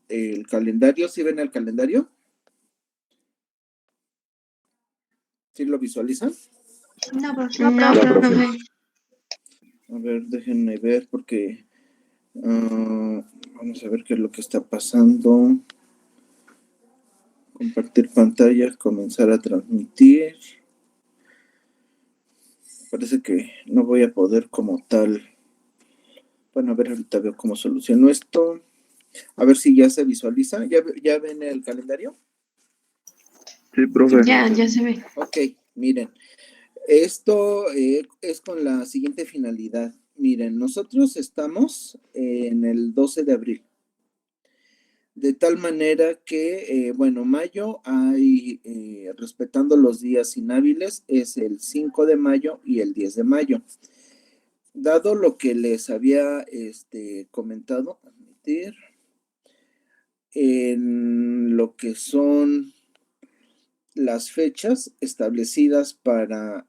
el calendario. ¿Sí ven el calendario? ¿Sí lo visualizan? No, profe. A ver, déjenme ver porque vamos a ver qué es lo que está pasando. Compartir pantalla, comenzar a transmitir. Parece que no voy a poder como tal. Bueno, a ver, ahorita veo cómo soluciono esto. A ver si ya se visualiza. ¿Ya ven el calendario? Sí, profe. Ya se ve. Ok, miren. Esto es con la siguiente finalidad. Miren, nosotros estamos en el 12 de abril. De tal manera que, bueno, mayo hay, respetando los días inhábiles, es el 5 de mayo y el 10 de mayo. Dado lo que les había comentado, admitir, en lo que son las fechas establecidas para,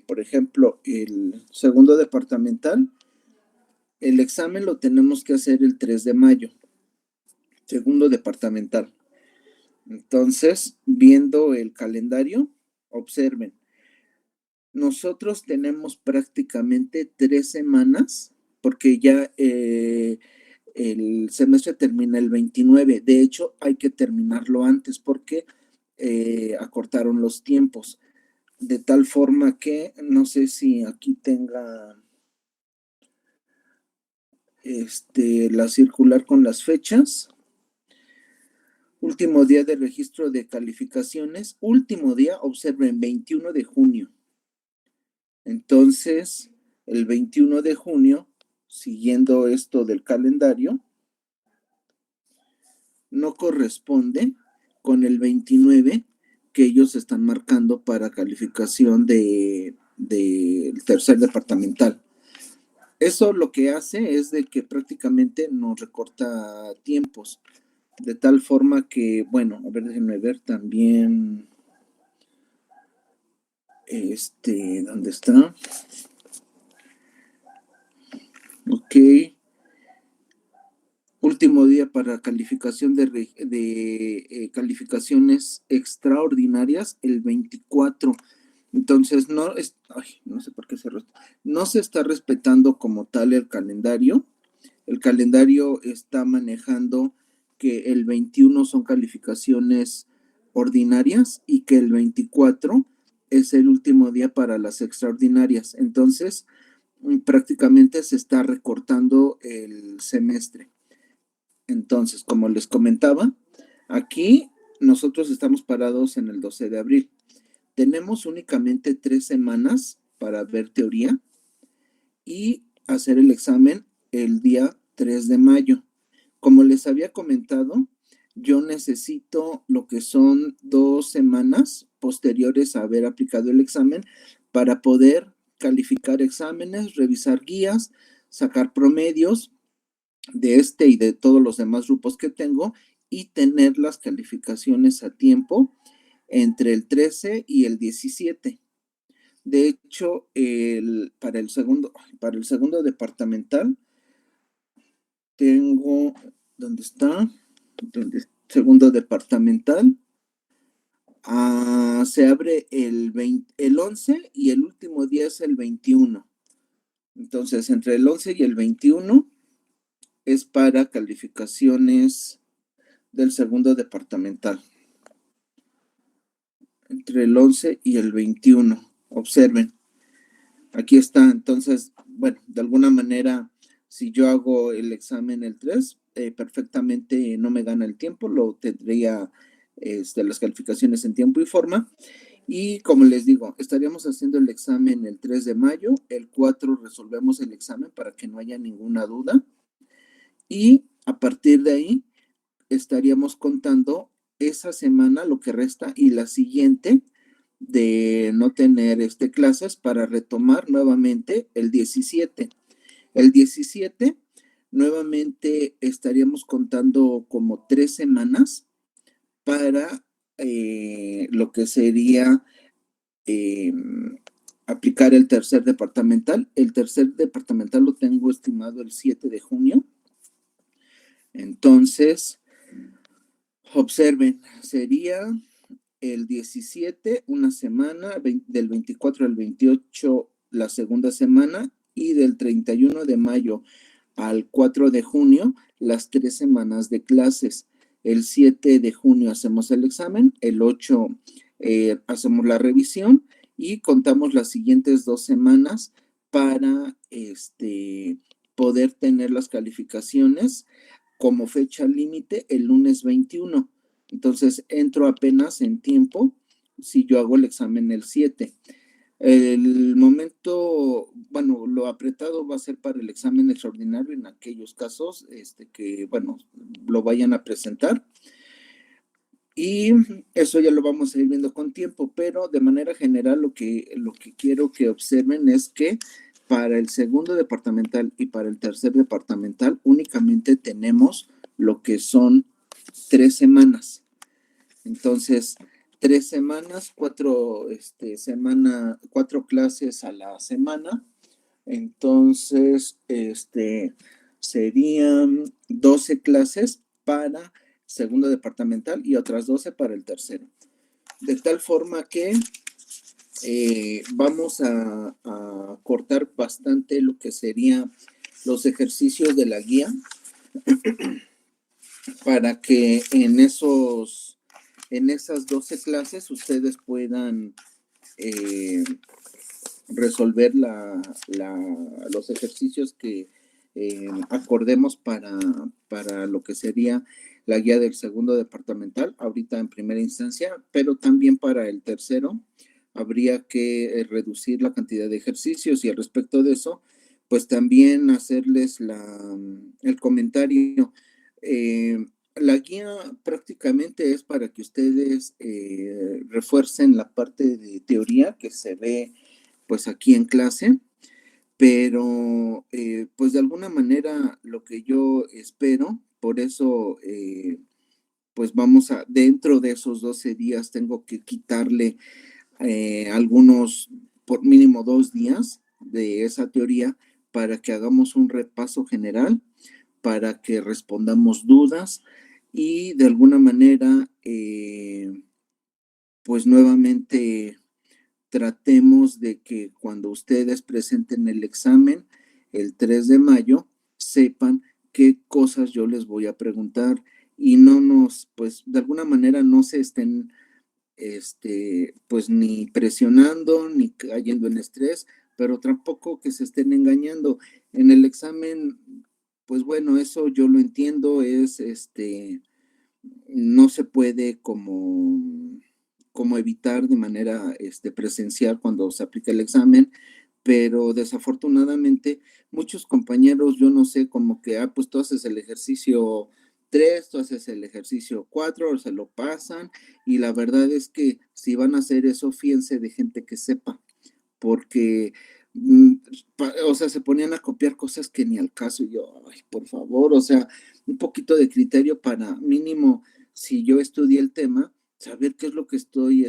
por ejemplo, el segundo departamental, el examen lo tenemos que hacer el 3 de mayo, segundo departamental. Entonces, viendo el calendario, observen, nosotros tenemos prácticamente 3 semanas, porque ya el semestre termina el 29. De hecho, hay que terminarlo antes porque acortaron los tiempos. De tal forma que, no sé si aquí tenga la circular con las fechas. Último día de registro de calificaciones. Último día, observen, 21 de junio. Entonces, el 21 de junio, siguiendo esto del calendario, no corresponde con el 29 que ellos están marcando para calificación del tercer departamental. Eso lo que hace es de que prácticamente nos recorta tiempos, de tal forma que, bueno, a ver, déjenme ver también, ¿dónde está? Ok. Último día para calificación de calificaciones extraordinarias, el 24. Entonces, no sé por qué no se está respetando como tal el calendario. El calendario está manejando que el 21 son calificaciones ordinarias y que el 24 es el último día para las extraordinarias. Entonces, prácticamente se está recortando el semestre. Entonces, como les comentaba, aquí nosotros estamos parados en el 12 de abril. Tenemos únicamente 3 semanas para ver teoría y hacer el examen el día 3 de mayo. Como les había comentado, yo necesito lo que son 2 semanas posteriores a haber aplicado el examen para poder calificar exámenes, revisar guías, sacar promedios de este y de todos los demás grupos que tengo y tener las calificaciones a tiempo entre el 13 y el 17. De hecho, para el segundo departamental tengo, ¿dónde está? Segundo departamental. Se abre el 11 y el último día es el 21. Entonces, entre el 11 y el 21 es para calificaciones del segundo departamental. Entre el 11 y el 21. Observen. Aquí está. Entonces, bueno, de alguna manera, si yo hago el examen el 3, perfectamente no me gana el tiempo, lo tendría las calificaciones en tiempo y forma. Y como les digo, estaríamos haciendo el examen el 3 de mayo, el 4 resolvemos el examen para que no haya ninguna duda. Y a partir de ahí estaríamos contando esa semana, lo que resta, y la siguiente de no tener clases para retomar nuevamente el 17. El 17 nuevamente estaríamos contando como 3 semanas para lo que sería aplicar el tercer departamental. El tercer departamental lo tengo estimado el 7 de junio. Entonces, Observen, sería el 17, una semana, del 24 al 28, la segunda semana, y del 31 de mayo al 4 de junio, las 3 semanas de clases. El 7 de junio hacemos el examen, el 8 hacemos la revisión y contamos las siguientes 2 semanas para poder tener las calificaciones como fecha límite el lunes 21. Entonces entro apenas en tiempo si yo hago el examen el 7. El momento, bueno, lo apretado va a ser para el examen extraordinario en aquellos casos que, bueno, lo vayan a presentar. Y eso ya lo vamos a ir viendo con tiempo, pero de manera general lo que quiero que observen es que para el segundo departamental y para el tercer departamental únicamente tenemos lo que son 3 semanas. Entonces, 3 semanas, 4 clases a la semana. Entonces, serían 12 clases para segundo departamental y otras 12 para el tercero. De tal forma que vamos a cortar bastante lo que serían los ejercicios de la guía para que en esas 12 clases ustedes puedan resolver los ejercicios que acordemos para lo que sería la guía del segundo departamental, ahorita en primera instancia, pero también para el tercero habría que reducir la cantidad de ejercicios y al respecto de eso, pues también hacerles el comentario. La guía prácticamente es para que ustedes refuercen la parte de teoría que se ve pues aquí en clase, pero pues de alguna manera lo que yo espero, por eso pues vamos a, dentro de esos 12 días tengo que quitarle algunos, por mínimo 2 días de esa teoría para que hagamos un repaso general, para que respondamos dudas y de alguna manera pues nuevamente tratemos de que cuando ustedes presenten el examen el 3 de mayo, sepan qué cosas yo les voy a preguntar y pues de alguna manera no se estén, pues ni presionando, ni cayendo en estrés, pero tampoco que se estén engañando. En el examen, pues bueno, eso yo lo entiendo, no se puede como evitar de manera presencial cuando se aplica el examen, pero desafortunadamente muchos compañeros, yo no sé, como que, pues tú haces el ejercicio 3, tú haces el ejercicio 4, se lo pasan, y la verdad es que si van a hacer eso, fíjense de gente que sepa, porque, o sea, se ponían a copiar cosas que ni al caso, y yo, ay, por favor, o sea, un poquito de criterio para mínimo, si yo estudié el tema, saber qué es lo que estoy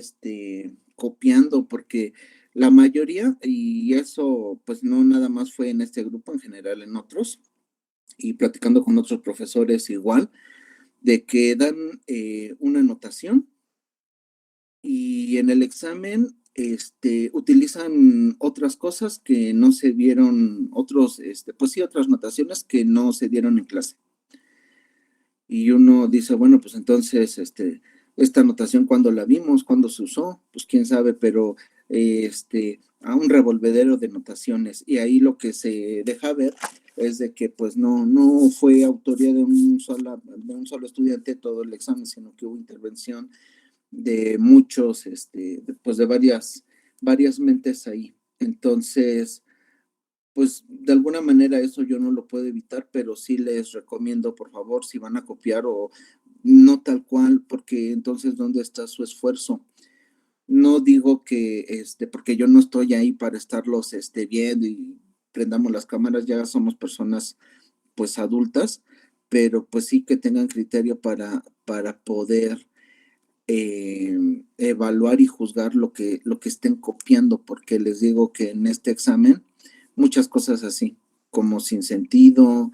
copiando, porque la mayoría, y eso pues no nada más fue en este grupo, en general en otros, y platicando con otros profesores igual, de que dan una anotación y en el examen utilizan otras cosas que no se dieron, pues sí, otras notaciones que no se dieron en clase. Y uno dice, bueno, pues entonces, esta notación, ¿cuándo la vimos? ¿Cuándo se usó? Pues quién sabe, pero a un revolvedero de notaciones. Y ahí lo que se deja ver es de que pues no fue autoría de un solo estudiante todo el examen, sino que hubo intervención de muchos, pues de varias mentes ahí. Entonces, pues de alguna manera eso yo no lo puedo evitar, pero sí les recomiendo, por favor, si van a copiar o no tal cual, porque entonces, ¿dónde está su esfuerzo? No digo que, porque yo no estoy ahí para estarlos, viendo y prendamos las cámaras, ya somos personas, pues, adultas, pero pues sí que tengan criterio para poder evaluar y juzgar lo que estén copiando, porque les digo que en este examen muchas cosas así, como sin sentido,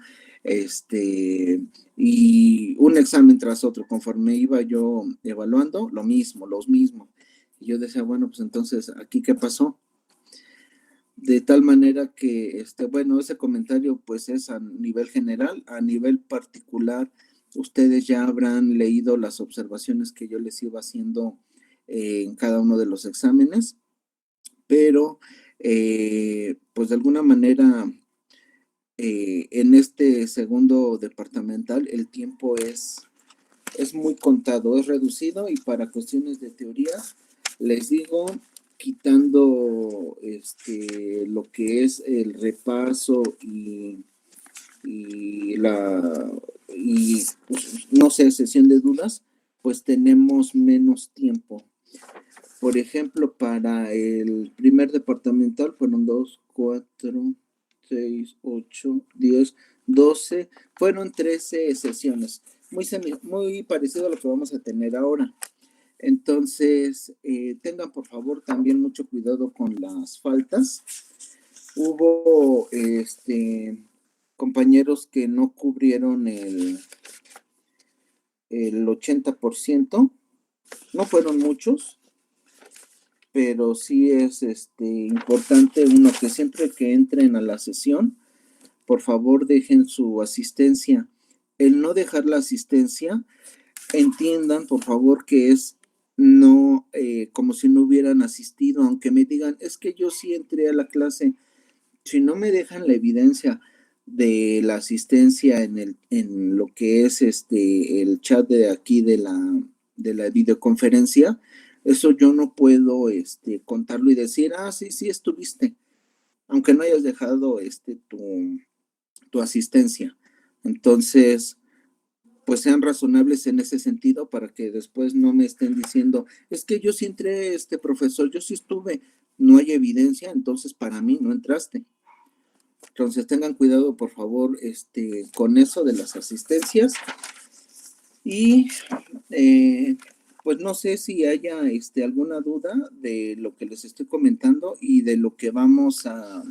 y un examen tras otro, conforme iba yo evaluando, lo mismo, los mismos. Y yo decía, bueno, pues entonces, ¿aquí qué pasó? De tal manera que, bueno, ese comentario pues es a nivel general, a nivel particular, ustedes ya habrán leído las observaciones que yo les iba haciendo en cada uno de los exámenes, pero pues de alguna manera en este segundo departamental el tiempo es muy contado, es reducido y para cuestiones de teoría, les digo, quitando lo que es el repaso y la, y pues, no sé, sesión de dudas, pues tenemos menos tiempo. Por ejemplo, para el primer departamental fueron 2, 4, 6, 8, 10, 12, fueron 13 sesiones, muy parecido a lo que vamos a tener ahora. Entonces, tengan por favor también mucho cuidado con las faltas. Hubo compañeros que no cubrieron el 80%, no fueron muchos, pero sí es importante uno que siempre que entren a la sesión, por favor dejen su asistencia. El no dejar la asistencia, entiendan por favor que es no como si no hubieran asistido, aunque me digan, es que yo sí entré a la clase, si no me dejan la evidencia de la asistencia en lo que es el chat de aquí de la videoconferencia, eso yo no puedo contarlo y decir, sí, sí estuviste, aunque no hayas dejado tu asistencia. Entonces, pues sean razonables en ese sentido para que después no me estén diciendo, es que yo sí entré, profesor, yo sí estuve, no hay evidencia, entonces para mí no entraste. Entonces tengan cuidado, por favor, con eso de las asistencias. Y pues no sé si haya alguna duda de lo que les estoy comentando y de lo que vamos a,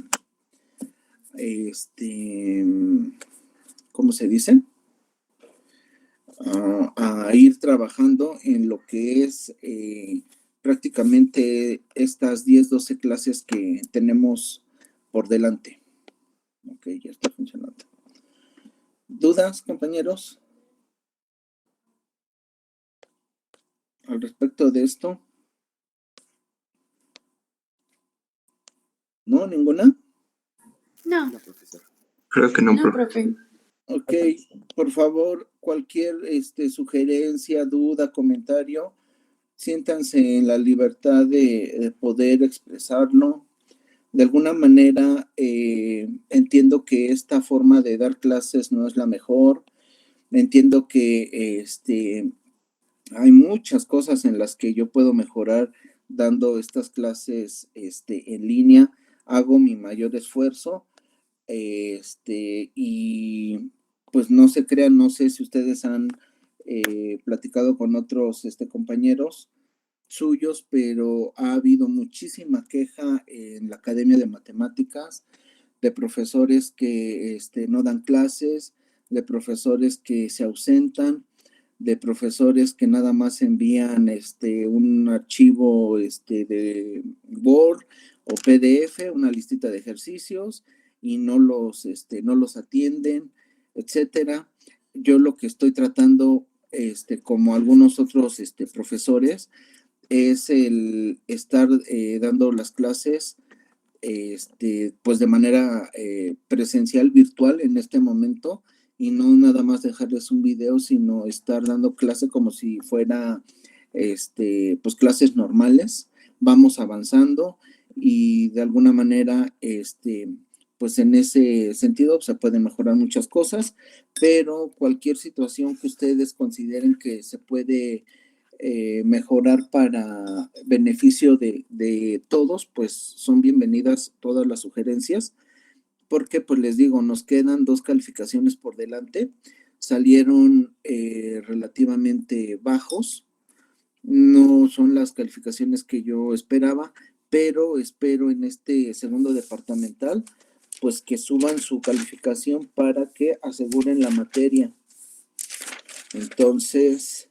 ¿cómo se dice? A ir trabajando en lo que es prácticamente estas 10, 12 clases que tenemos por delante. Ok, ya está funcionando. ¿Dudas, compañeros? Al respecto de esto. ¿No? ¿Ninguna? No, Creo que no, no, profe. Ok, por favor, cualquier sugerencia, duda, comentario, siéntanse en la libertad de poder expresarlo. De alguna manera, entiendo que esta forma de dar clases no es la mejor. Entiendo que hay muchas cosas en las que yo puedo mejorar dando estas clases en línea. Hago mi mayor esfuerzo. Y pues no se crean, no sé si ustedes han platicado con otros compañeros suyos, pero ha habido muchísima queja en la Academia de Matemáticas de profesores que no dan clases, de profesores que se ausentan, de profesores que nada más envían un archivo de Word o PDF, una listita de ejercicios y no los atienden, etcétera. Yo lo que estoy tratando, como algunos otros profesores, es el estar dando las clases pues de manera presencial, virtual en este momento, y no nada más dejarles un video, sino estar dando clase como si fuera pues clases normales. Vamos avanzando y de alguna manera pues en ese sentido se pueden mejorar muchas cosas, pero cualquier situación que ustedes consideren que se puede mejorar para beneficio de todos, pues son bienvenidas todas las sugerencias, porque pues les digo, nos quedan 2 calificaciones por delante, salieron relativamente bajos, no son las calificaciones que yo esperaba, pero espero en este segundo departamental pues que suban su calificación para que aseguren la materia. Entonces,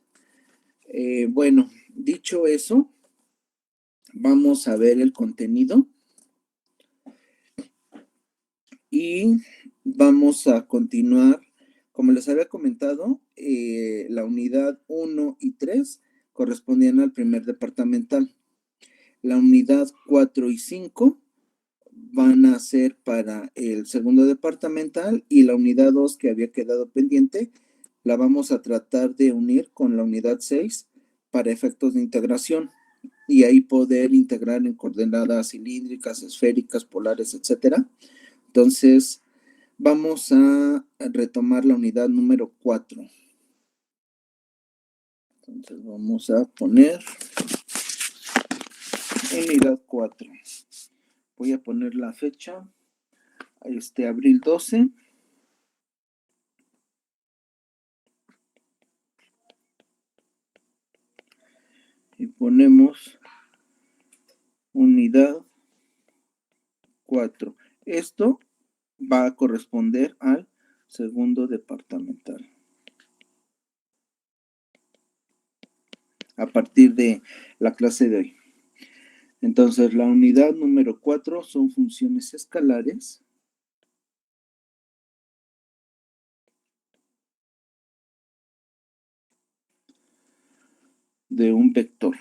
bueno, dicho eso, vamos a ver el contenido y vamos a continuar. Como les había comentado, la unidad 1 y 3 correspondían al primer departamental. La unidad 4 y 5 van a ser para el segundo departamental y la unidad 2 que había quedado pendiente la vamos a tratar de unir con la unidad 6 para efectos de integración y ahí poder integrar en coordenadas cilíndricas, esféricas, polares, etcétera. Entonces, vamos a retomar la unidad número 4. Entonces, vamos a poner unidad 4. Voy a poner la fecha, abril 12. Y ponemos unidad 4. Esto va a corresponder al segundo departamental. A partir de la clase de hoy. Entonces, la unidad número 4 son funciones escalares. De un vector.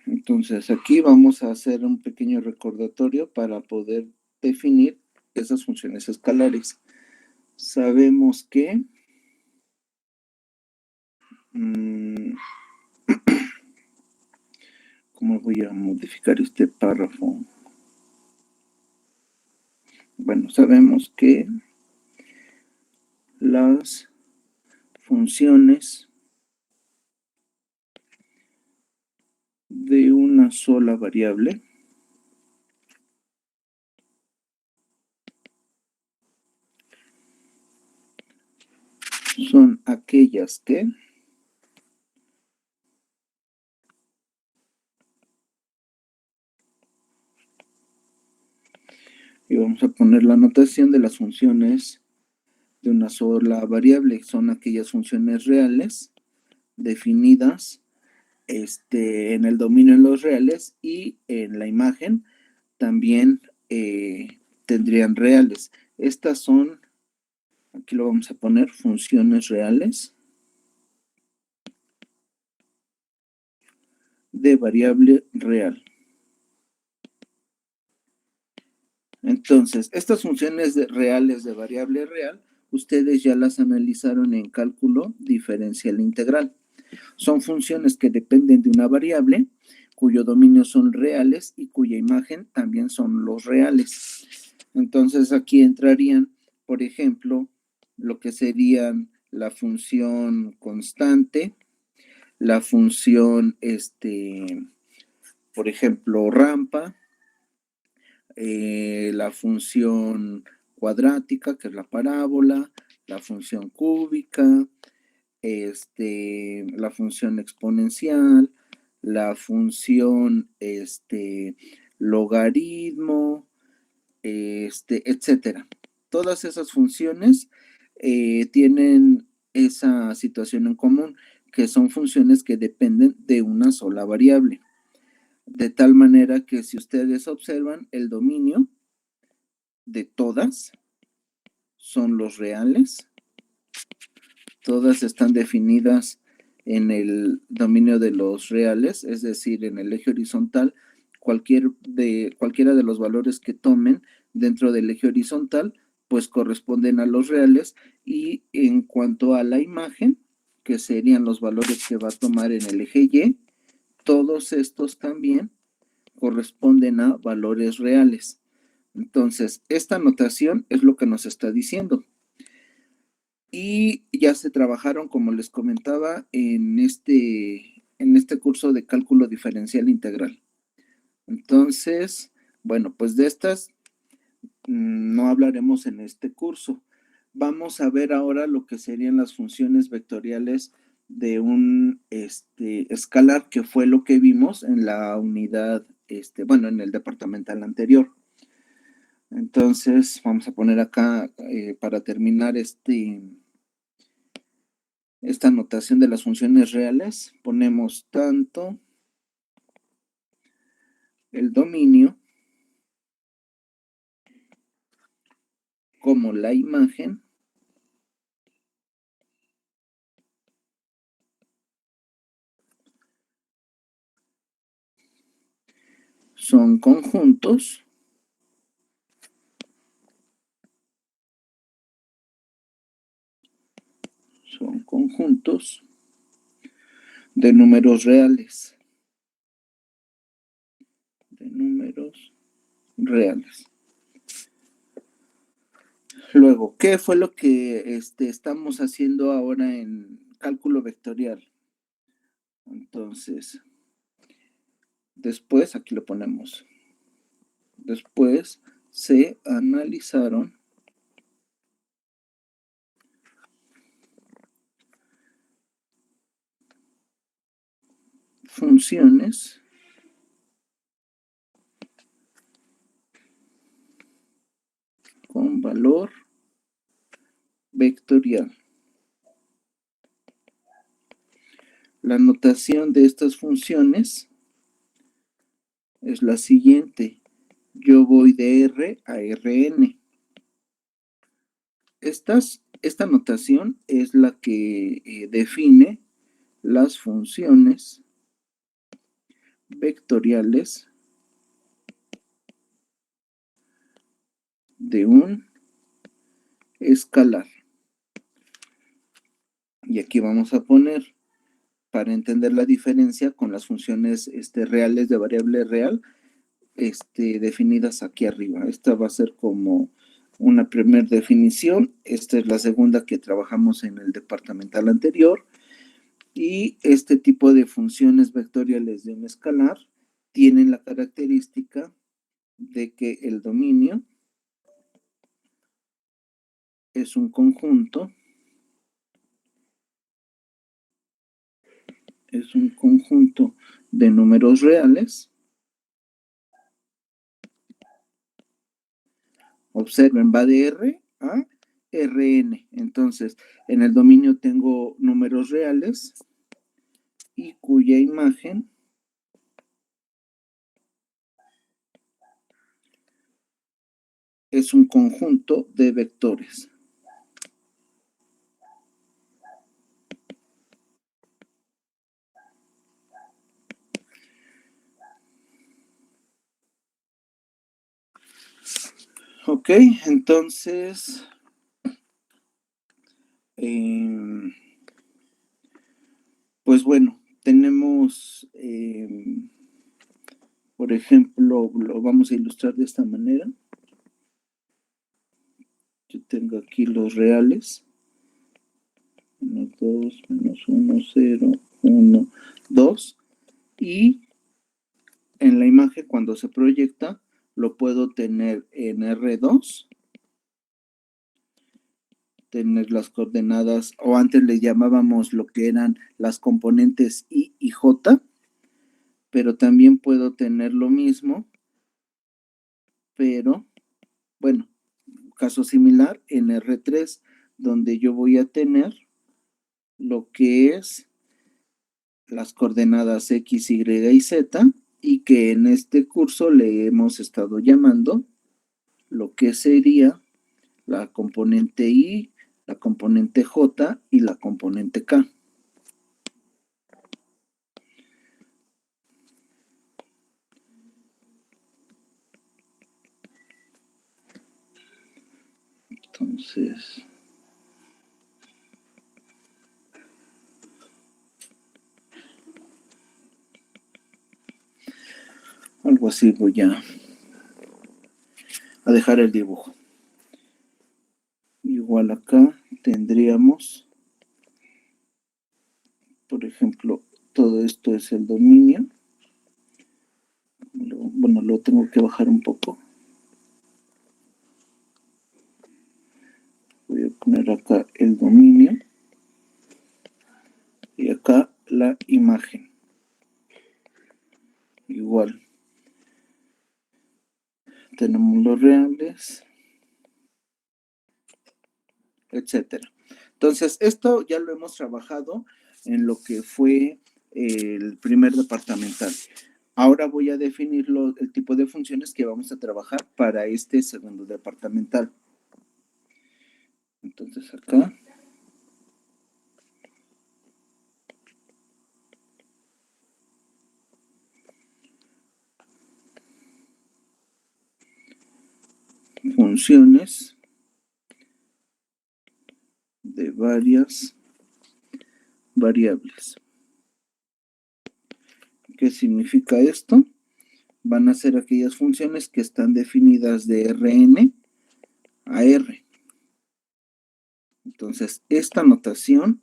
Entonces, aquí vamos a hacer un pequeño recordatorio para poder definir esas funciones escalares. Sabemos que ¿cómo voy a modificar este párrafo? Bueno, sabemos que las funciones de una sola variable son aquellas que y vamos a poner la notación de las funciones de una sola variable. Son aquellas funciones reales definidas en el dominio de los reales y en la imagen también tendrían reales. Estas son, aquí lo vamos a poner, funciones reales de variable real. Entonces, estas funciones reales de variable real, ustedes ya las analizaron en cálculo diferencial integral. Son funciones que dependen de una variable, cuyo dominio son reales y cuya imagen también son los reales. Entonces, aquí entrarían, por ejemplo, lo que serían la función constante, la función, por ejemplo, rampa, la función cuadrática, que es la parábola, la función cúbica, la función exponencial, la función logaritmo, etcétera. Todas esas funciones tienen esa situación en común, que son funciones que dependen de una sola variable. De tal manera que si ustedes observan, el dominio de todas son los reales. Todas están definidas en el dominio de los reales, es decir, en el eje horizontal, cualquiera de los valores que tomen dentro del eje horizontal, pues corresponden a los reales. Y en cuanto a la imagen, que serían los valores que va a tomar en el eje Y, todos estos también corresponden a valores reales. Entonces, esta notación es lo que nos está diciendo. Y ya se trabajaron, como les comentaba, en este curso de cálculo diferencial integral. Entonces, bueno, pues de estas no hablaremos en este curso. Vamos a ver ahora lo que serían las funciones vectoriales de un escalar, que fue lo que vimos en la unidad, bueno, en el departamental anterior. Entonces, vamos a poner acá, para terminar esta notación de las funciones reales, ponemos tanto el dominio como la imagen son conjuntos de números reales. Luego, ¿qué fue lo que estamos haciendo ahora en cálculo vectorial? Entonces, después, aquí lo ponemos. Después se analizaron funciones con valor vectorial. La notación de estas funciones es la siguiente. Yo voy de R a Rn. Esta notación es la que define las funciones vectoriales de un escalar. Y aquí vamos a poner, para entender la diferencia con las funciones reales de variable real, definidas aquí arriba. Esta va a ser como una primera definición. Esta es la segunda que trabajamos en el departamental anterior. Y este tipo de funciones vectoriales de un escalar tienen la característica de que el dominio es un conjunto de números reales. Observen, va de R a Rn. Entonces, en el dominio tengo números reales y cuya imagen es un conjunto de vectores. Ok, entonces, pues bueno, tenemos, por ejemplo, lo vamos a ilustrar de esta manera. Yo tengo aquí los reales. 1, 2, menos 1, 0, 1, 2. Y en la imagen, cuando se proyecta, lo puedo tener en R2, tener las coordenadas, o antes le llamábamos lo que eran las componentes I y J, pero también puedo tener lo mismo, pero, bueno, caso similar en R3, donde yo voy a tener lo que es las coordenadas X, Y y Z, y que en este curso le hemos estado llamando lo que sería la componente I, la componente J y la componente K. Entonces, algo así voy a dejar el dibujo. Igual acá tendríamos, por ejemplo, todo esto es el dominio. Bueno, lo tengo que bajar un poco. Voy a poner acá el dominio. la imagen. Igual. Tenemos los reales, etcétera. Entonces, esto ya lo hemos trabajado en lo que fue el primer departamental. Ahora voy a definir el tipo de funciones que vamos a trabajar para este segundo departamental. Entonces, acá. Funciones de varias variables. ¿Qué significa esto? Van a ser aquellas funciones que están definidas de Rn a R. Entonces, esta notación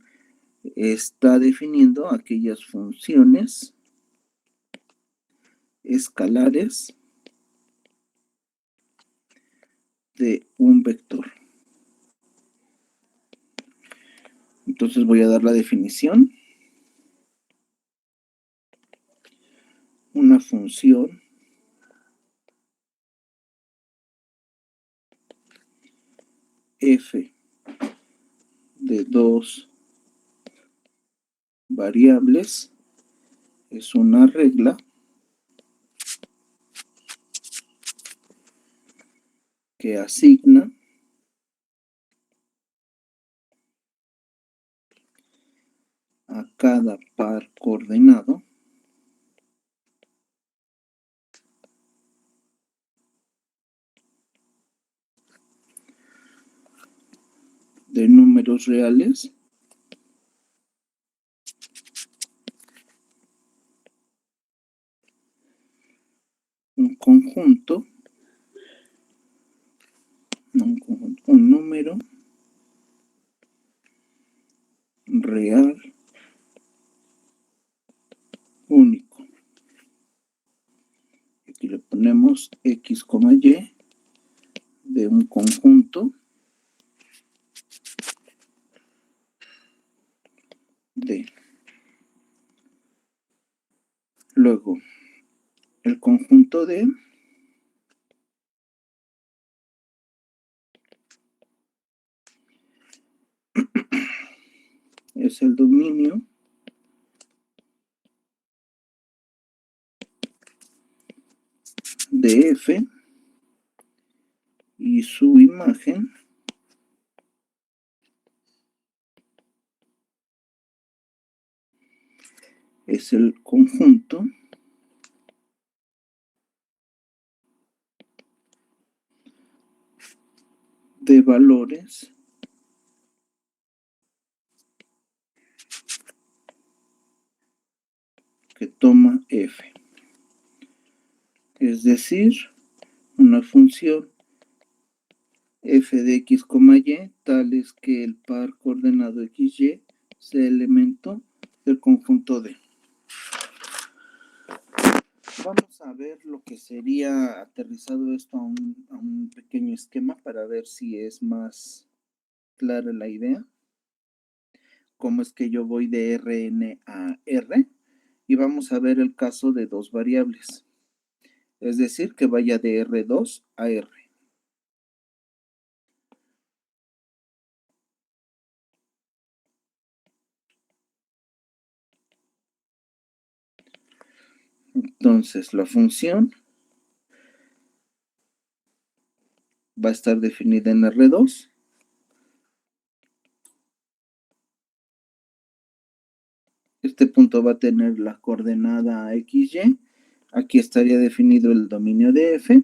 está definiendo aquellas funciones escalares de un vector. Entonces voy a dar la definición. Una función f de dos variables es una regla que asigna a cada par coordenado de números reales un conjunto, un número real único. Aquí le ponemos x, y de un conjunto de. Luego, el conjunto de es el dominio de f y su imagen es el conjunto de valores que toma f. Es decir, una función f de x, y, tal es que el par coordenado xy sea elemento del conjunto D. Vamos a ver lo que sería aterrizado esto a un pequeño esquema para ver si es más clara la idea. Cómo es que yo voy de Rn a R. Y vamos a ver el caso de dos variables. Es decir, que vaya de R2 a R. Entonces, la función va a estar definida en R2. Este punto va a tener la coordenada XY. Aquí estaría definido el dominio de F.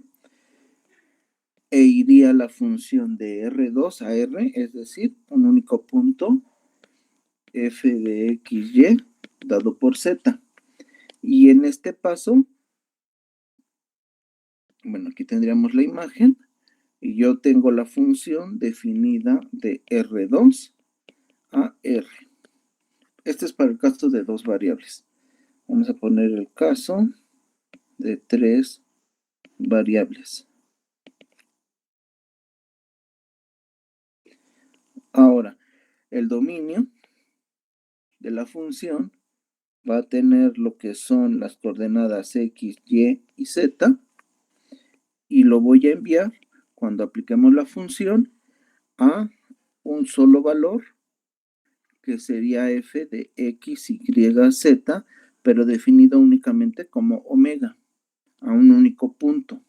E iría la función de R2 a R, es decir, un único punto F de XY dado por Z. Y en este paso, bueno, aquí tendríamos la imagen. Y yo tengo la función definida de R2 a R. Este es para el caso de dos variables. Vamos a poner el caso de tres variables. Ahora, el dominio de la función va a tener lo que son las coordenadas X, Y y Z, y lo voy a enviar cuando apliquemos la función a un solo valor, que sería f de X, Y, Z, pero definido únicamente como omega, a un único punto.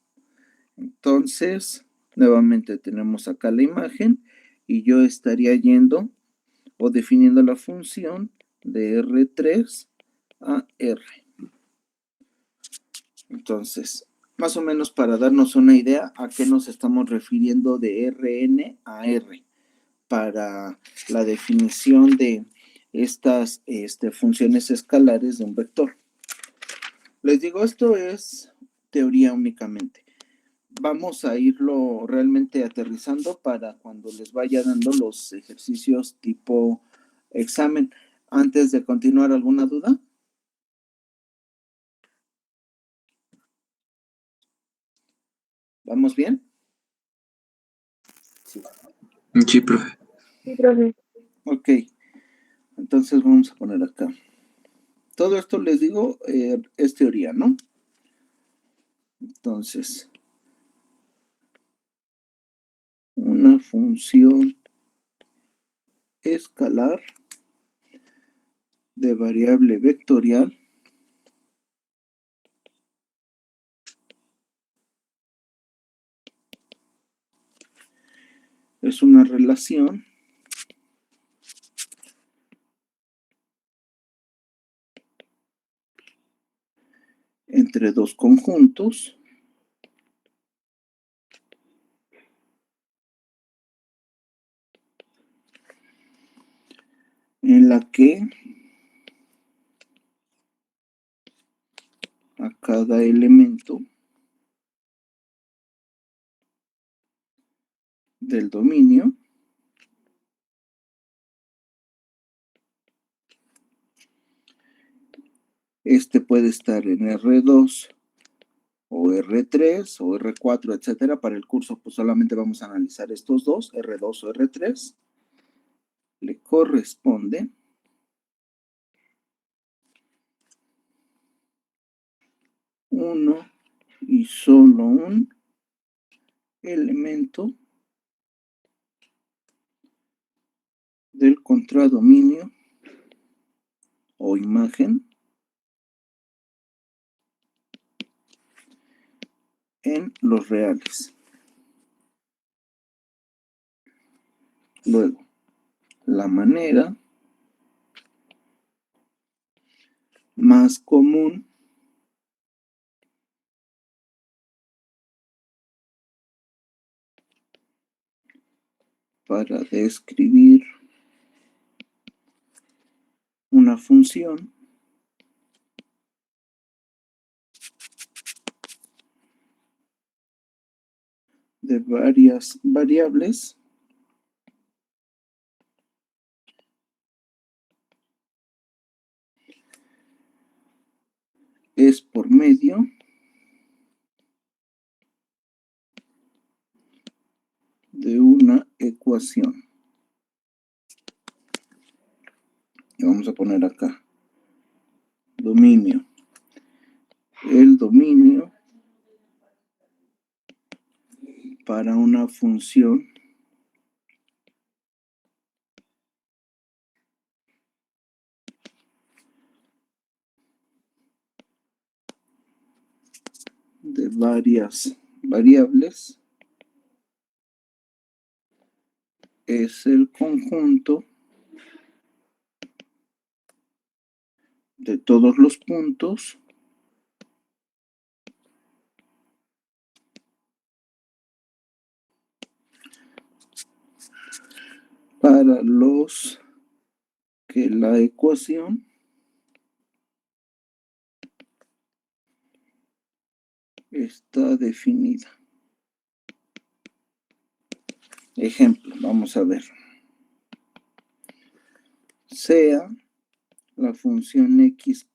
Entonces, nuevamente tenemos acá la imagen y yo estaría yendo o definiendo la función de R3 a R. Entonces, más o menos para darnos una idea a qué nos estamos refiriendo de Rn a R para la definición de estas funciones escalares de un vector. Les digo, esto es teoría únicamente. Vamos a irlo realmente aterrizando para cuando les vaya dando los ejercicios tipo examen. Antes de continuar, ¿alguna duda? ¿Vamos bien? Sí, profe. Sí, profe. Ok, entonces vamos a poner acá. Todo esto les digo es teoría, ¿no? Entonces, una función escalar de variable vectorial es una relación entre dos conjuntos en la que a cada elemento del dominio puede estar en R2 o R3 o R4, etcétera. Para el curso pues solamente vamos a analizar estos dos, R2 o R3. Le corresponde uno y solo un elemento del contradominio o imagen en los reales. Luego, la manera más común para describir una función de varias variables es por medio de una ecuación. Y vamos a poner acá dominio. El dominio para una función de varias variables es el conjunto de todos los puntos para los que la ecuación está definida. Ejemplo, vamos a ver. Sea la función x,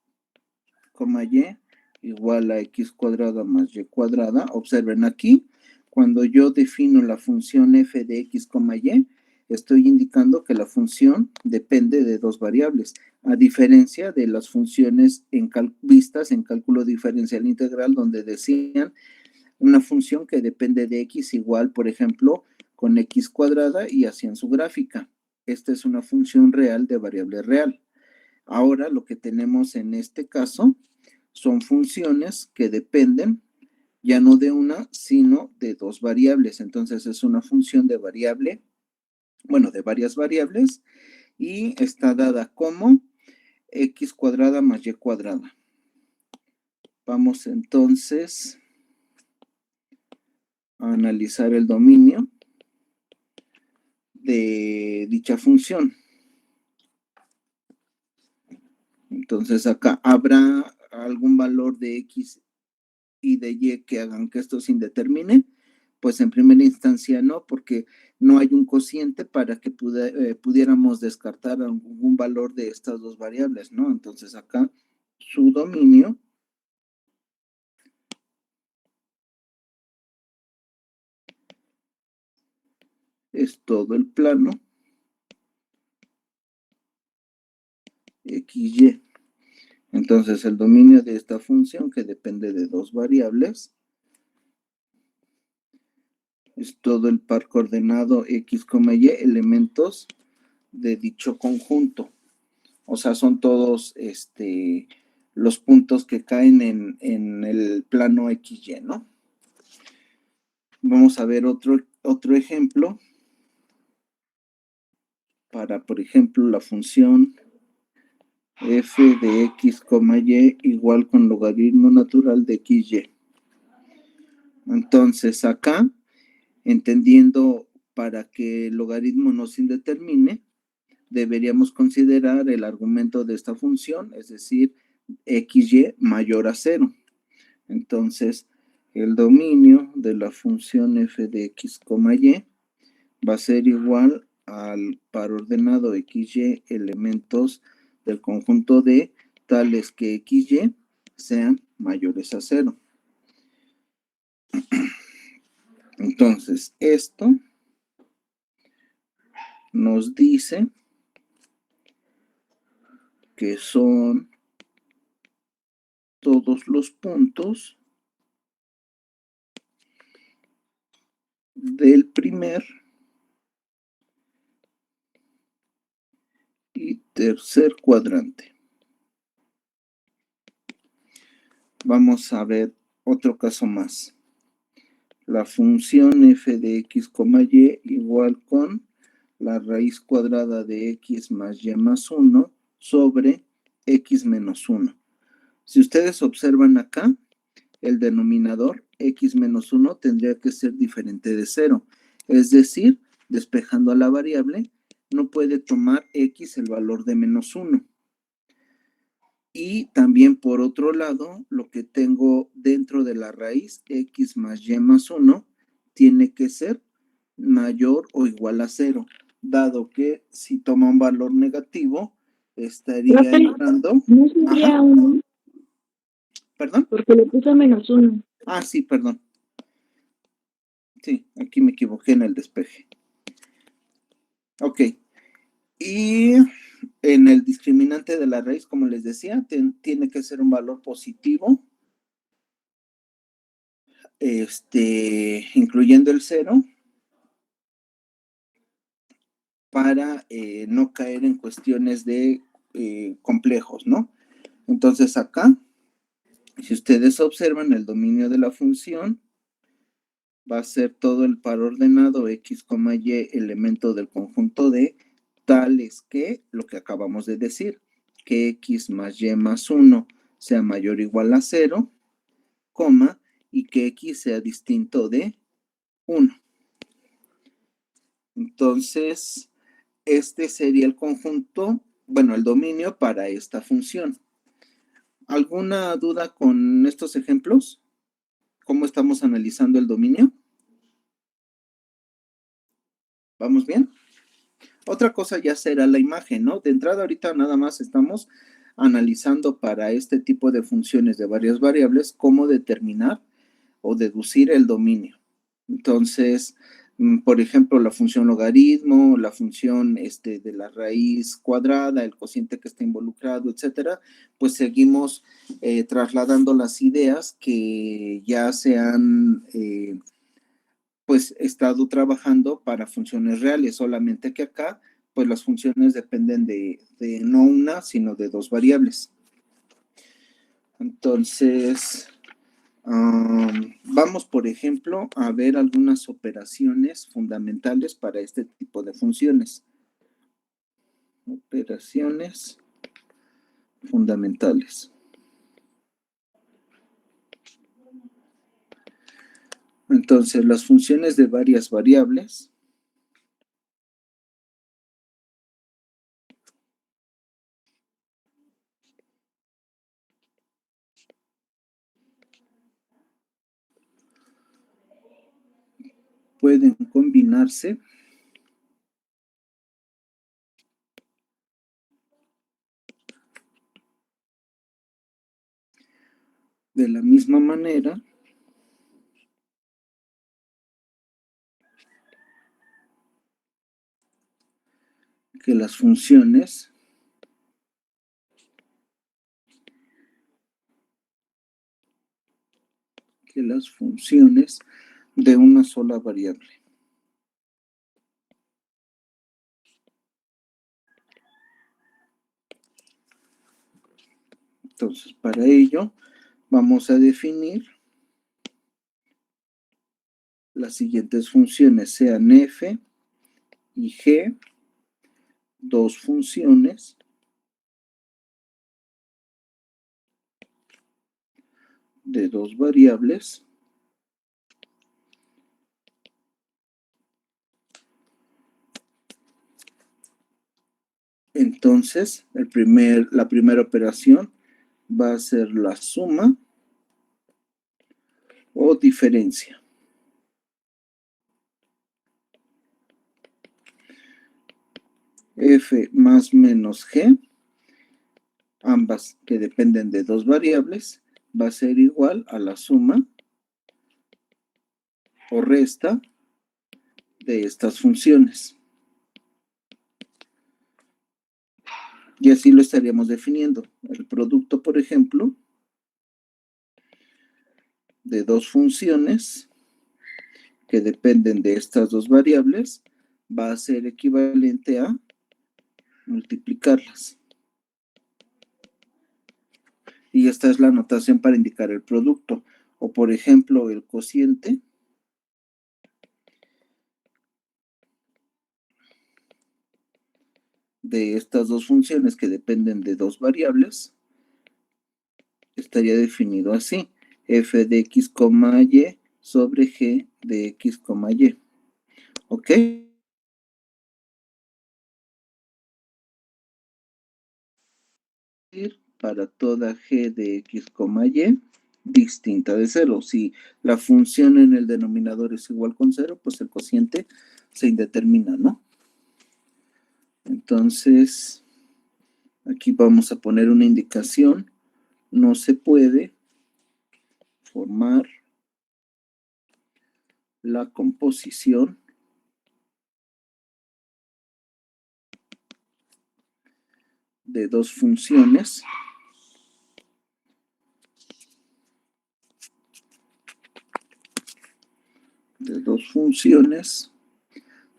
y igual a x cuadrada más y cuadrada. Observen aquí, cuando yo defino la función f de x, y, estoy indicando que la función depende de dos variables. a diferencia de las funciones vistas en cálculo diferencial integral, donde decían una función que depende de x igual, por ejemplo, con x cuadrada y hacían su gráfica. Esta es una función real de variable real. Ahora lo que tenemos en este caso son funciones que dependen ya no de una, sino de dos variables. Entonces es una función de variable, bueno, de varias variables, y está dada como x cuadrada más y cuadrada. Vamos entonces a analizar el dominio de dicha función. Entonces acá habrá algún valor de x y de y que hagan que esto se indetermine. Pues en primera instancia no, porque no hay un cociente para que pudiéramos descartar algún valor de estas dos variables, ¿no? Entonces acá su dominio es todo el plano XY. Entonces el dominio de esta función, que depende de dos variables, es todo el par coordenado x, y, elementos de dicho conjunto. O sea, son todos los puntos que caen en el plano XY, ¿no? Vamos a ver otro ejemplo para, por ejemplo, la función f de x, y igual con logaritmo natural de xy. Entonces, acá, entendiendo para que el logaritmo no se indetermine, deberíamos considerar el argumento de esta función, es decir, xy mayor a 0. Entonces, el dominio de la función f de x, y va a ser igual al par ordenado xy elementos del conjunto D tales que xy sean mayores a 0. Entonces, esto nos dice que son todos los puntos del primer y tercer cuadrante. Vamos a ver otro caso más. La función f de x, y igual con la raíz cuadrada de x más y más 1 sobre x menos 1. Si ustedes observan acá, el denominador x menos 1 tendría que ser diferente de 0. Es decir, despejando a la variable, no puede tomar x el valor de menos 1. Y también por otro lado, lo que tengo dentro de la raíz, x más y más 1, tiene que ser mayor o igual a 0, dado que si toma un valor negativo, estaría entrando... No sería 1. ¿Perdón? Porque le puso menos 1. Ah, sí, perdón. Sí, aquí me equivoqué en el despeje. Ok. Y en el discriminante de la raíz, como les decía, tiene que ser un valor positivo, incluyendo el 0, para no caer en cuestiones de complejos, ¿no? Entonces acá, si ustedes observan el dominio de la función, va a ser todo el par ordenado x, y elemento del conjunto D, tales que, lo que acabamos de decir, que x más y más 1 sea mayor o igual a 0, coma, y que x sea distinto de 1. Entonces, este sería el conjunto, bueno, el dominio para esta función. ¿Alguna duda con estos ejemplos? ¿Cómo estamos analizando el dominio? ¿Vamos bien? Otra cosa ya será la imagen, ¿no? De entrada ahorita nada más estamos analizando para este tipo de funciones de varias variables cómo determinar o deducir el dominio. Entonces, Por ejemplo, la función logaritmo, la función de la raíz cuadrada, el cociente que está involucrado, etcétera, pues seguimos trasladando las ideas que ya se han pues estado trabajando para funciones reales, solamente que acá pues las funciones dependen de no una, sino de dos variables. Entonces, vamos, por ejemplo, a ver algunas operaciones fundamentales para este tipo de funciones. Operaciones fundamentales. Entonces, las funciones de varias variables pueden combinarse de la misma manera que las funciones de una sola variable. Entonces, para ello, vamos a definir las siguientes funciones, sean f y g, dos funciones de dos variables Entonces, la primera operación va a ser la suma o diferencia. F más menos G, ambas que dependen de dos variables, va a ser igual a la suma o resta de estas funciones. Y así lo estaríamos definiendo. El producto, por ejemplo, de dos funciones que dependen de estas dos variables va a ser equivalente a multiplicarlas. Y esta es la notación para indicar el producto. O por ejemplo, el cociente de estas dos funciones que dependen de dos variables estaría definido así: f de x, y sobre g de x, y. ¿Ok? Para toda g de x, y distinta de 0. Si la función en el denominador es igual con 0, pues el cociente se indetermina, ¿no? Entonces, aquí vamos a poner una indicación. No se puede formar la composición de dos funciones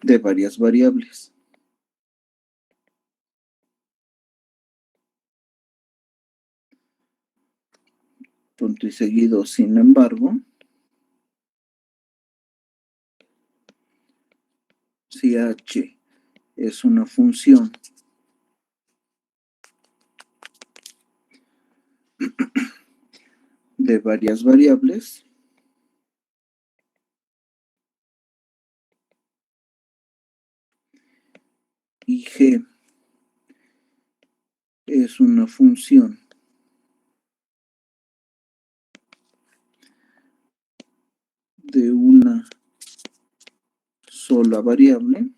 de varias variables. Punto y seguido, sin embargo, si h es una función de varias variables, y g es una función de una sola variable,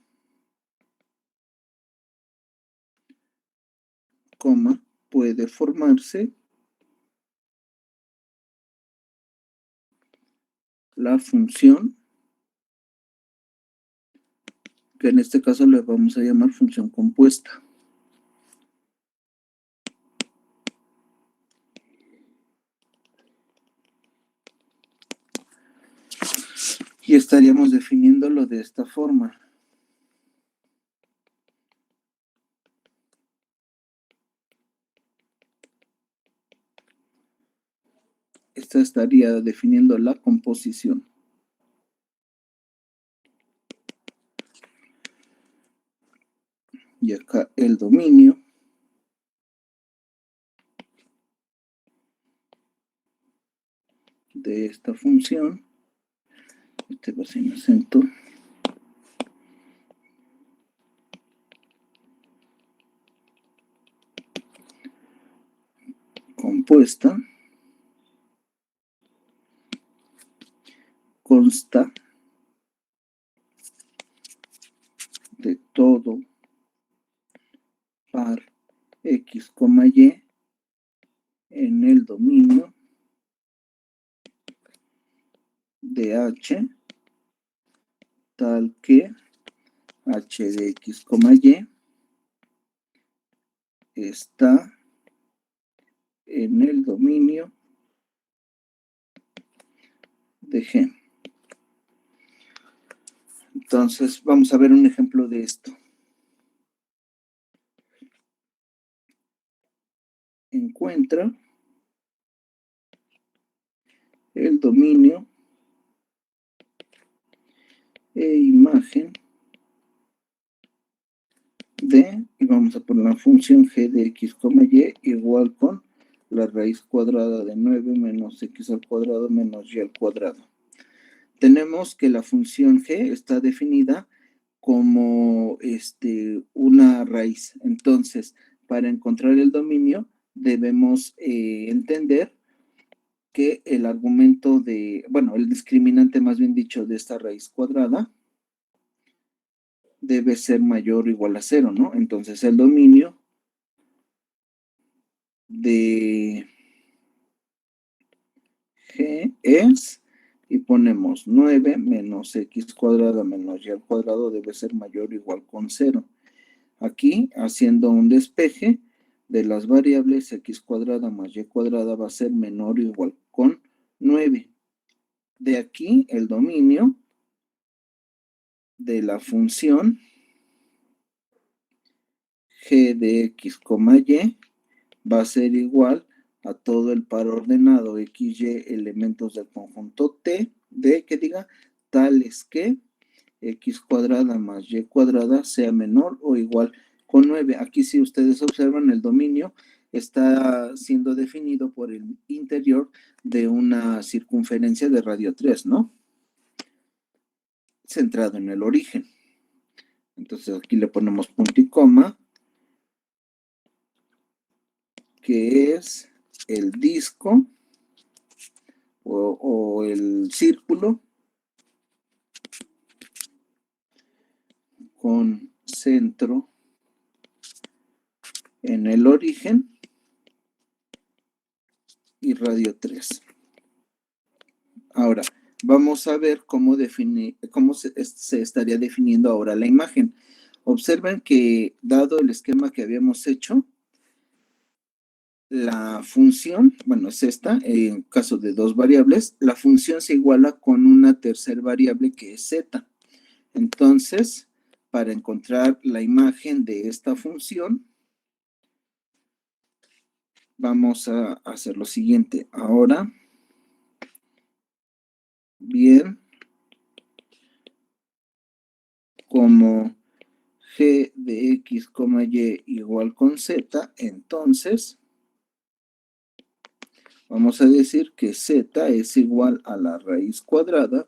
coma, puede formarse la función que en este caso le vamos a llamar función compuesta. Y estaríamos definiéndolo de esta forma. Esta estaría definiendo la composición. Y acá el dominio de esta función, este va sin acento, compuesta, consta de todo par X, Y en el dominio de H, tal que H de X, Y está en el dominio de G. Entonces, vamos a ver un ejemplo de esto. Encuentra el dominio e imagen de, y vamos a poner la función G de X, Y igual con la raíz cuadrada de 9 menos X al cuadrado menos Y al cuadrado. Tenemos que la función G está definida como una raíz. Entonces, para encontrar el dominio, debemos entender que el argumento el discriminante más bien dicho de esta raíz cuadrada debe ser mayor o igual a 0, ¿no? Entonces, el dominio de G es, y ponemos 9 menos X cuadrada menos Y al cuadrado debe ser mayor o igual con 0. Aquí, haciendo un despeje de las variables, X cuadrada más Y cuadrada va a ser menor o igual con 9. De aquí, el dominio de la función G de X, Y va a ser igual a todo el par ordenado XY elementos del conjunto T de que diga tales que X cuadrada más Y cuadrada sea menor o igual con 9. Aquí si ustedes observan el dominio está siendo definido por el interior de una circunferencia de radio 3, ¿no? Centrado en el origen. Entonces aquí le ponemos punto y coma, que es el disco o el círculo con centro en el origen y radio 3. Ahora, vamos a ver cómo se estaría definiendo ahora la imagen. Observen que, dado el esquema que habíamos hecho, la función, bueno, es esta, en caso de dos variables, la función se iguala con una tercera variable que es z. Entonces, para encontrar la imagen de esta función, vamos a hacer lo siguiente. Ahora, bien, como G de X, Y igual con Z, entonces vamos a decir que Z es igual a la raíz cuadrada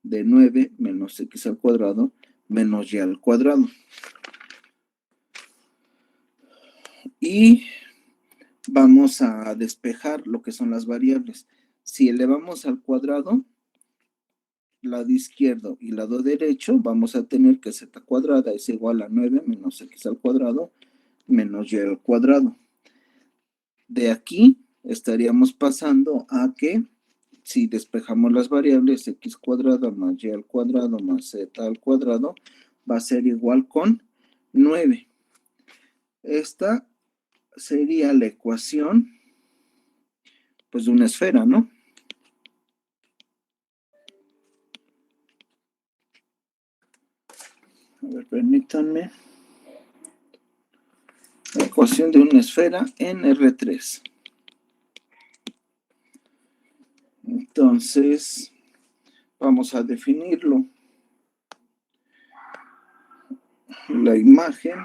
de 9 menos X al cuadrado menos Y al cuadrado. Y vamos a despejar lo que son las variables. Si elevamos al cuadrado, lado izquierdo y lado derecho, vamos a tener que z cuadrada es igual a 9 menos X al cuadrado menos Y al cuadrado. De aquí estaríamos pasando a que si despejamos las variables X cuadrada más Y al cuadrado más Z al cuadrado, va a ser igual con 9. Esta sería la ecuación, pues, de una esfera, ¿no? A ver, permítanme. La ecuación de una esfera en R3. Entonces, vamos a definirlo. La imagen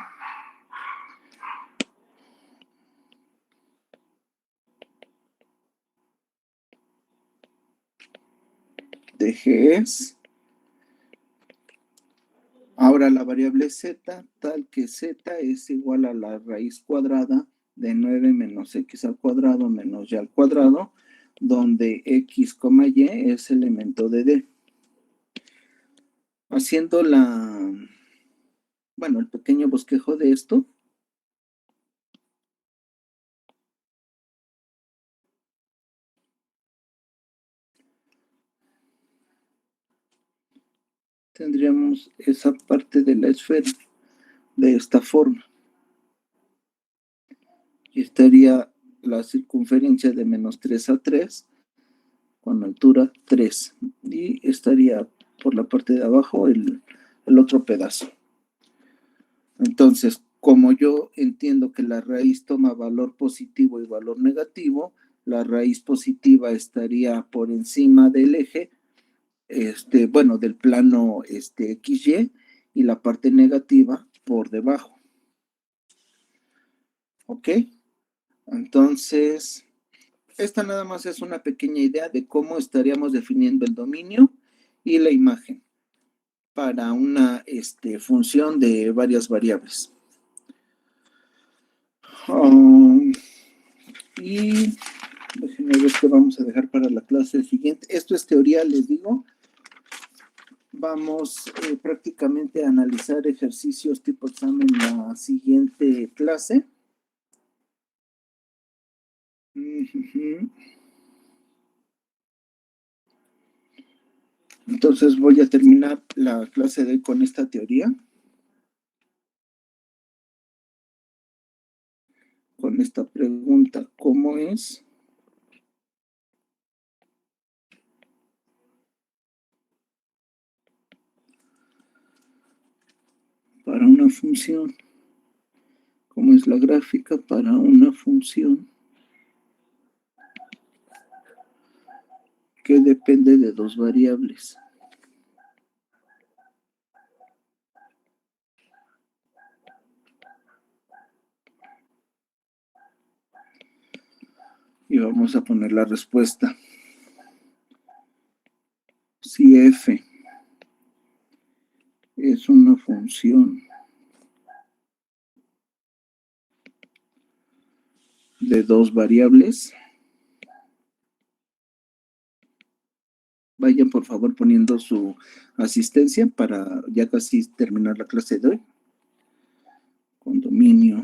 de G es, ahora la variable z, tal que z es igual a la raíz cuadrada de 9 menos x al cuadrado menos y al cuadrado, donde x, y es elemento de D. Haciendo el pequeño bosquejo de esto, tendríamos esa parte de la esfera de esta forma. Y estaría la circunferencia de menos 3 a 3 con altura 3. Y estaría por la parte de abajo el otro pedazo. Entonces, como yo entiendo que la raíz toma valor positivo y valor negativo, la raíz positiva estaría por encima del eje, del plano XY, y la parte negativa por debajo. ¿Ok? Entonces, esta nada más es una pequeña idea de cómo estaríamos definiendo el dominio y la imagen para una función de varias variables. Y déjenme ver qué vamos a dejar para la clase siguiente. Esto es teoría, les digo. Vamos prácticamente a analizar ejercicios tipo examen en la siguiente clase. Entonces voy a terminar la clase de hoy con esta teoría. Con esta pregunta, ¿cómo es? Para una función. ¿Cómo es la gráfica para una función que depende de dos variables? Y vamos a poner la respuesta. Si f es una función de dos variables, vayan por favor poniendo su asistencia para ya casi terminar la clase de hoy. Con dominio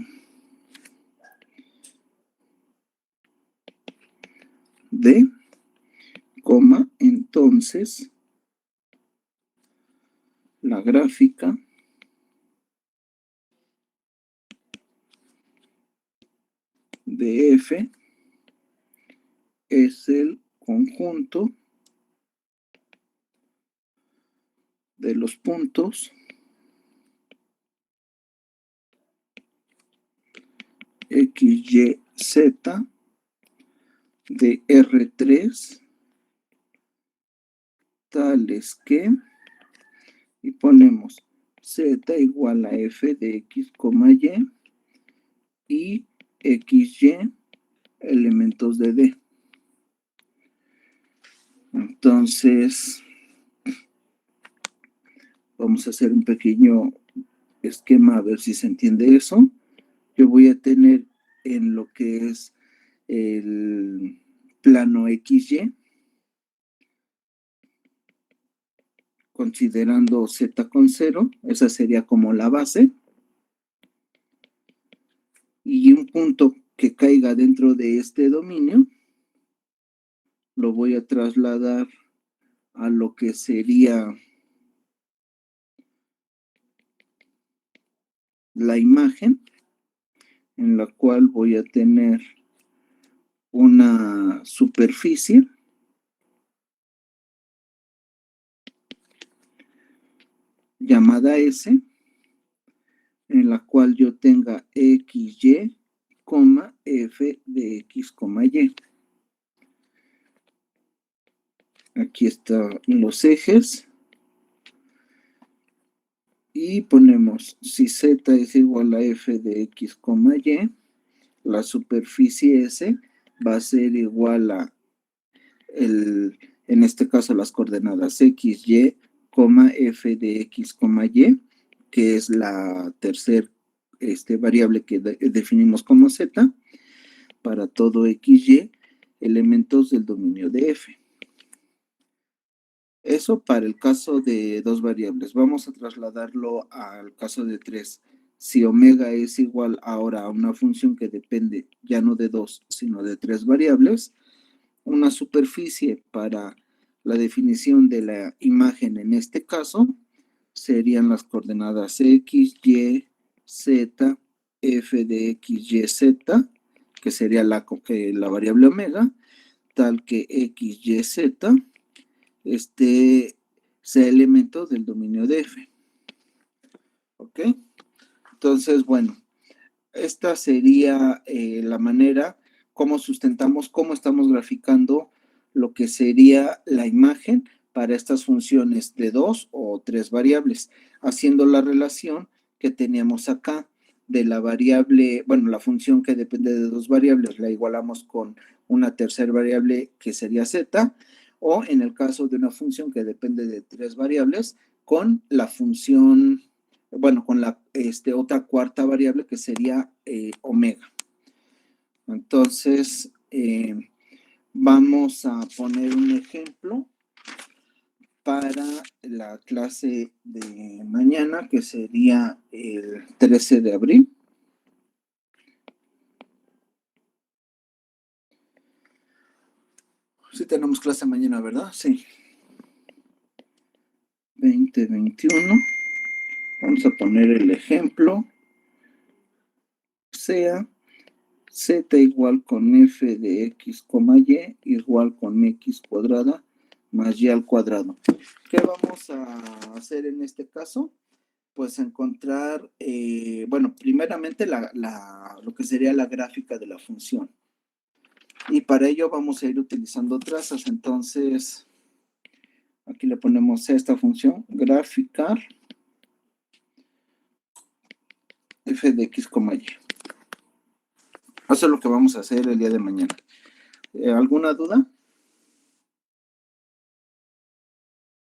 de, entonces la gráfica de f es el conjunto de los puntos X, Y, Z de R3 tales que, y ponemos Z igual a F de X, Y XY elementos de D. Entonces, vamos a hacer un pequeño esquema a ver si se entiende eso. Yo voy a tener en lo que es el plano XY, considerando Z con 0, esa sería como la base, y un punto que caiga dentro de este dominio, lo voy a trasladar a lo que sería la imagen en la cual voy a tener una superficie llamada S, en la cual yo tenga XY, f de x, y. Aquí están los ejes. Y ponemos, si z es igual a f de x, y, la superficie S va a ser igual a, en este caso, las coordenadas x, y, f de x, y, que es la tercera variable que definimos como z, para todo x, y, elementos del dominio de f. Eso para el caso de dos variables. Vamos a trasladarlo al caso de tres. Si omega es igual ahora a una función que depende ya no de dos, sino de tres variables, una superficie para la definición de la imagen en este caso serían las coordenadas x, y, z, f de x, y, z, que sería la variable omega, tal que x, y, z sea elemento del dominio de f. ¿Ok? Entonces, bueno, esta sería la manera como sustentamos, cómo estamos graficando lo que sería la imagen para estas funciones de dos o tres variables, haciendo la relación que teníamos acá de la variable, bueno, la función que depende de dos variables, la igualamos con una tercera variable que sería z, o en el caso de una función que depende de tres variables, con la función, bueno, con la otra cuarta variable que sería omega. Entonces, vamos a poner un ejemplo para la clase de mañana, que sería el 13 de abril. Sí tenemos clase mañana, ¿verdad? Sí. 2021. Vamos a poner el ejemplo. Sea z igual con f de x, y igual con x cuadrada más y al cuadrado. ¿Qué vamos a hacer en este caso? Pues encontrar, bueno, primeramente lo que sería la gráfica de la función. Y para ello vamos a ir utilizando trazas. Entonces, aquí le ponemos a esta función, graficar f de x, y. Eso es lo que vamos a hacer el día de mañana. ¿Alguna duda?